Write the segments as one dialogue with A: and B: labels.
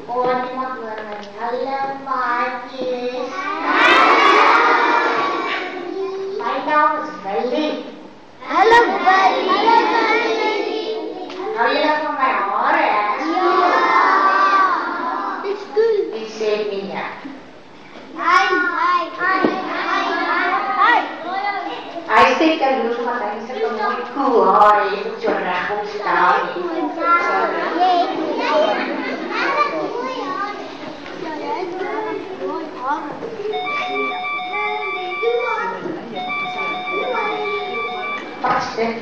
A: Iemand hoor my. Hallo maatjies. My naam is Willie.
B: Hallo Willie.
A: Hou julle van my hare?
B: Ja. Dis cool.
A: Wie sê nie ja?
B: Hi.
A: Hy sê jaloers want hy sê 'n mooi cool hare, jy moet so reg opstaan. Wat is dit?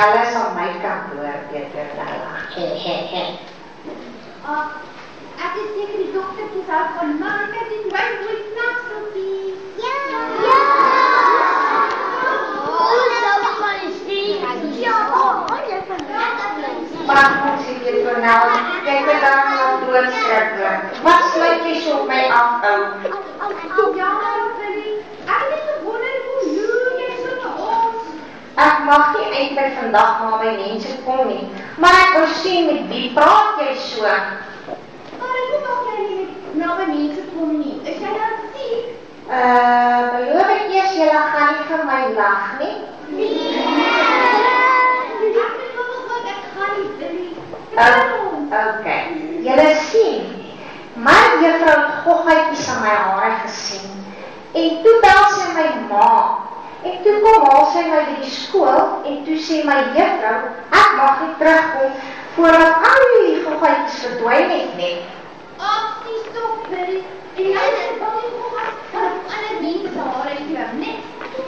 A: Alles op my kantoor, Peter,
B: Ek is seker die doktertjies hou van my, ek het die wyn nooit nachts op die. Ja!
A: Wat moet ek hier doen nou? Kyk my daar wat doodskrik word. Wat sluit jy so op my afhou?
B: Ja, Willie, ek het gewonder hoe jy so na ons.
A: Ek mag nie eintlik vandag na my mense kom nie, maar ek wil sien met wie praat jy so?
B: Maar ek moet nog jy nie na my mense kom nie. Is jy nou siek?
A: Beloof ek eers julle gaan nie vir my lag nie? Ok, julle sien, my juffrou het goggetjies aan my hare gesien, en toe bel sy my ma, en toe kom haal sy my by die skool, en toe sê my juffrou, ek mag nie terugkom, voordat al die goggetjies verdwyn het nie.
B: Ach, die stop, Willie, en jy is bang die goggetjies van ander mense hare klip, nee?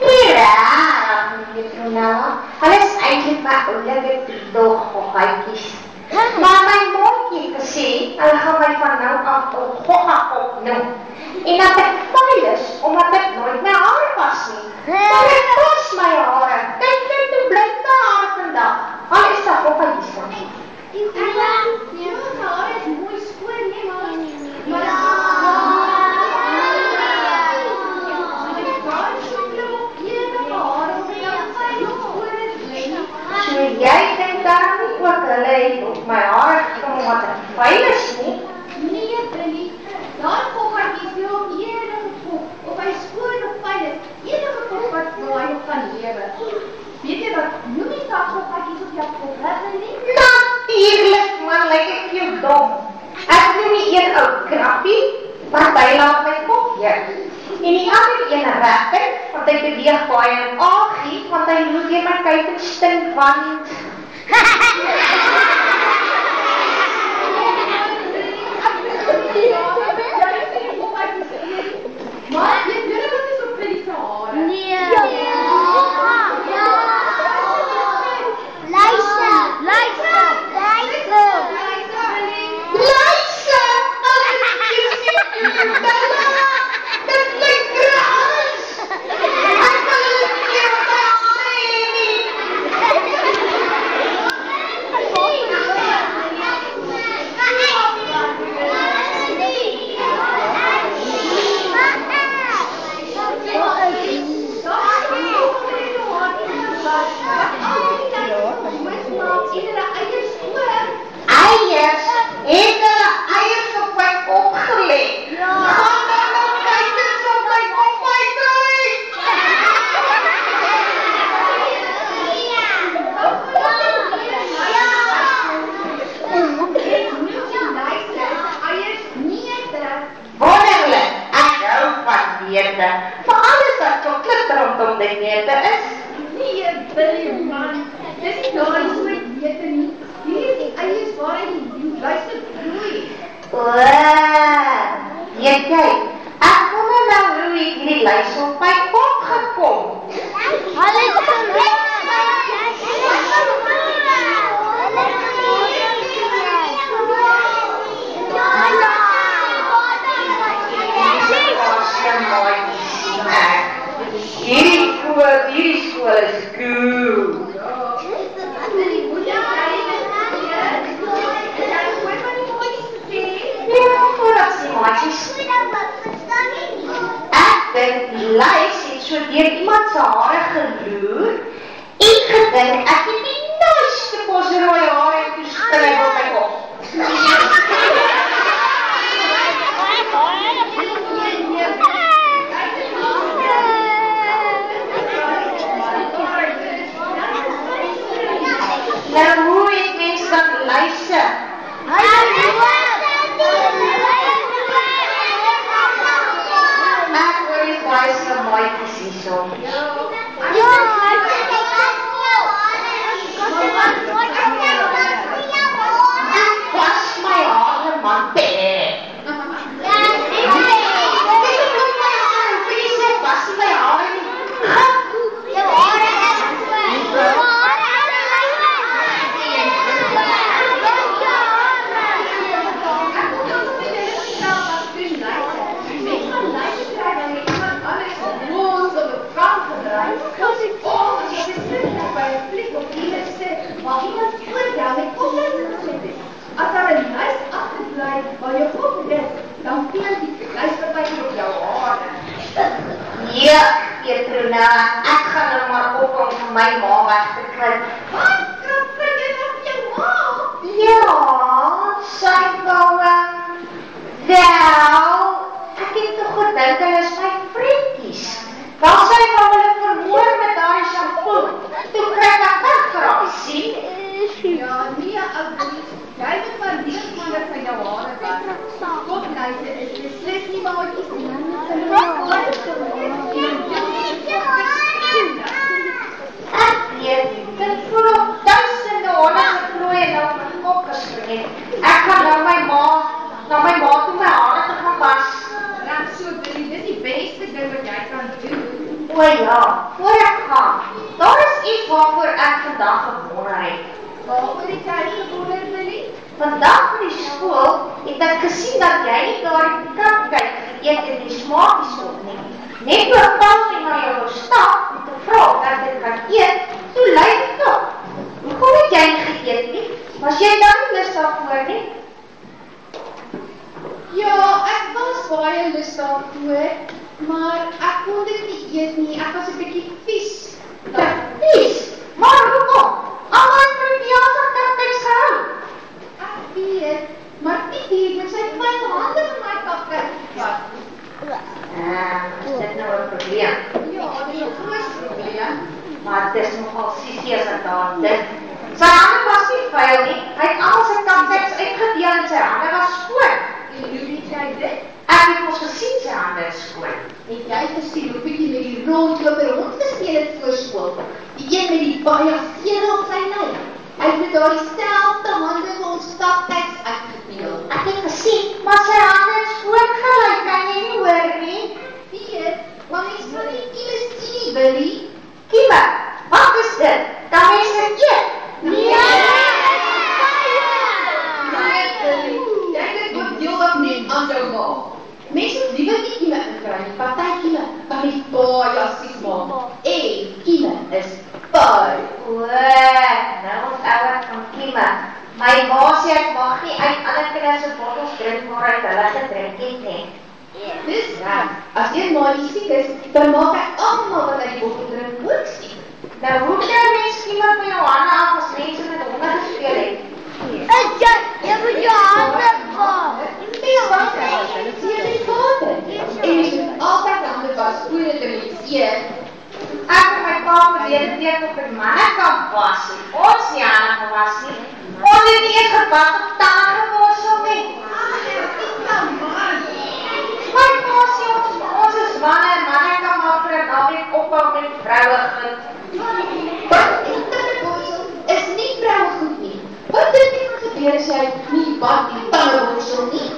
A: Nee, raar, juffrou Nella, hulle is eintlik my oulike troedel goggetjies. Maar my mondjie gesê, hulle gaan my van nou af op Goggakop noem. En dat ek vuil is, omdat ek nooit my hare was nie. Maar ek was my hare. Kyk net hoe blyk my hare vandag. Al is dat goggetjies van.
B: Die hare is mooi skoon, nee, maar...
A: So jy dink daar nie ook hulle het op my hare gekom wat ek vuil is nie?
B: Nee, Willie, daar goggetjies wil op enige kop, of hy skoon of vuil is, enige kop wat waar hy op kan lewe. Weet jy wat, noem jy dat goggetjies op jou kop, hè, Willie?
A: Natuurlijk, man, lyk ek jou dom. Ek noem die een ou krappie, want hy laat my kop heer. En die ander een rechter, want hy beweeg baie in aagie, want hy moet hier my kyk en stink, want...
B: Maar jy doen wat is op Willie se hare?
C: Nee. Luister.
A: Eiers, het hulle eiers op my kop gelegd? Gaan dan nou kyk eens op my kop uit! Wonderlik, ek hou van neute, maar alles wat so klip rondom die neute is.
B: Nee, Willie, man, dis nie daar die soort neute nie. Hier is die eiers waar hy die luister groei.
A: Jy kyk, ek wonder nou hoe het hierdie lys op my kop gekom. se hare geloer en gedink ek het die nooiste bosrooi hare en toe skryf op my kop. Nou hoe het mens dan luister? Ek hoor die baie so mooi precies so. Ek was my hare man bed.
B: As daar 'n lys agterbly waar jy op dit, dan vind die lyspartytjie op jou hare.
A: Ja, Petronella, ek gaan nou maar op om vir my ma weg te kry.
B: Wat? Krap jy van jou ma?
A: Ja, sy wou, wel, ek het toch gedink, hulle is my vriendkies. Wel, sy wou hulle vermoor met daai shampoo. Toe kry ek weggeraak, sien?
B: Ja, nee, Agnes, jy moet maar leer manne van jou hare wat. Kopluise is beslis nie maatjies nie.
A: Ek weet, dit voel op duisende honderde vloeie nou op my kop gespring het. Ek gaan nou na my ma toe my hare te gaan was.
B: Reg so, Billy, dis die beste ding wat jy kan doen.
A: O ja, voor ek gaan, daar is iets waarvoor ek vandag gewonder het.
B: Waaroor het jy gewonder, Billy?
A: Vandag in die skool het ek gesien dat jy nie daar die cupcake geëet en die smaakies op nie. Net oor Paul na jou wou stap om te vra dat ek kan eet, toe lyk het op. Hoekom het jy nie geëet nie? Was jy dan nie lus daarvoor nie?
B: Ja, ek was baie lus daarvoor, maar ek kon dit nie eet nie. Ek was 'n bietjie vies.
A: Vies? Maar hoekom? Almal het vir die verjaarsdag cupcakes gehou.
B: Ek weet, maar Pietie het met sy klein hande vir my cupcake gevat.
A: Is dit nou 'n probleem?
B: Ja, dit is 'n groot probleem.
A: Maar dit is nogal sissie as ek daar dink. Sy hande was nie vuil nie. Hy het al sy cupcakes uitgedeel en sy hande was skoon.
B: En hoe weet jy dit?
A: Ek het ons gesien sy hande is skoon.
B: Het jy gesien hoe Pietie met die rondloper rondgespeel het voor skool? Die een met die baie vere op sy lyf. Hy het met daar dieselfde hande vir ons cupcakes uitgedeel.
A: Ek het gesien, maar sy hande het skoon gelyk, kan jy nie hoor nie?
B: Weet, maar mens kan nie kies sien nie, Billy.
A: Kieme, wat is dit? Kan mens dit eet?
B: Nee, Billy, jy het ook deel wat net aan jou maak. Mense het liever nie kieme ingekry nie, party kieme kan nie baie siek maak. En kieme is baie.
A: Nou ons ouer van Kieme. My ma sê ek mag nie uit ander kinders se bottels drink waaruit hulle gedrink het nie.
B: Dis reg. As een maaie siek is, dan maak ek almal wat uit die bottel drink ook siek.
A: Nou hoe kry mens Kieme van jou hande af as mense met honger gespeel het?
C: Jy moet jou hande was.
B: Dis wat ek sê die vader. En jy moet altyd hande was voordat jy iets eet.
A: Ek en my pa verlede week op die mannekamp was nie. Ons nie hande gewas nie. Ons het nie eens gebad op tande geborsel nie. My pa sê ons is manne en manne kan maar vir 'n naweek ophou met vroue goed.
B: Tandeborsel is nie vroue goed nie. Wat dink jy gaan gebeur as jy nie bad die tandeborsel nie?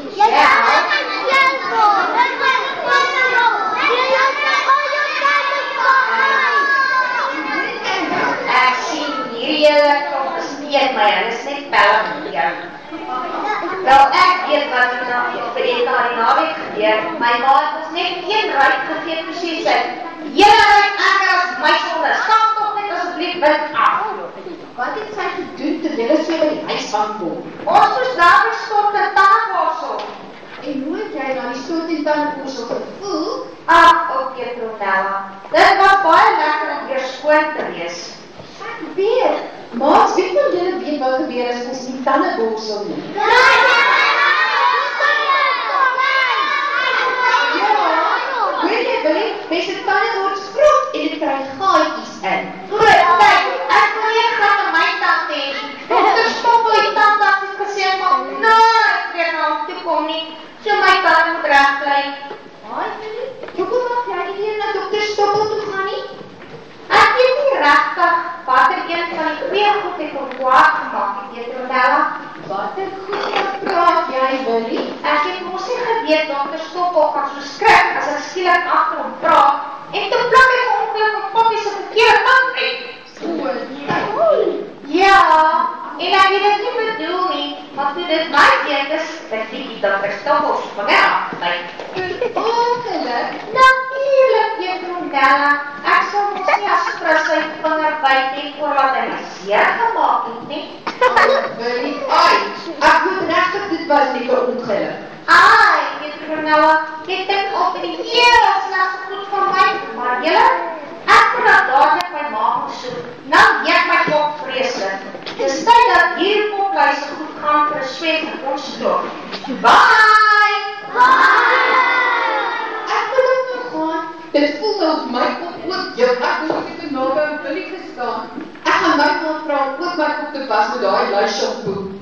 A: Ek sien hierdie klomp gesteek my, hulle is net pelle met jou. Wel, ek weet wat er nou vir die naweek gebeur. My ma het ons net een ruit gegee toe sê sy, "Julle ruik erger as my sonde, stap tog net asseblief wind af."
B: Wat het sy gedoen terwyl sy by die huis aankom?
A: Ons moes daar gestop en tandeborsel.
B: En hoe het jy na die stoot en tandeborsel gevoel?
A: Petronella, dit was baie lekker nie. So my tand moet reg bly.
B: Haai, Billy, hoekom mag jy nie weer na dokter Stoppel toe gaan nie?
A: Ek weet nie regtig watter een van die twee goed het hom kwaad gemaak het, Petronella.
B: Watter goed praat jy, Billy?
A: Ek het mos nie geweet dokter Stoppel kan so skrik as ek skielik agter hom praat en toe plak hy ongelukkig op pappie se verkeerde tand uit. Ja, en ek het dit nie bedoel nie, maar toe dit my weet is, dat die dokter Stoppel se vinger afgebyt.
B: Ongeluk.
A: Natuurlijk, Petronella. Ek sal mos nie as vrou sy vinger byt nie voordat hy my seer gemaak het nie.
B: Billy, ai, ek moet regtig dit was nie 'n ongeluk.
A: Ai, Petronella, jy dink op die hele slegste goed van my, maar julle, ek moet dan dadelik my ma gaan soek. Nou weet my kop vreeslik. Dis tyd dat hierdie popluise goed gaan vir 'n swem in ons dorp. Bye!
B: Ek wil ook nog gaan. Dit voel nou of my kop ook jou. Ek het ook te naby aan Billy gestaan. Ek gaan my ma vra om ook my kop te was met daai luisjapboek.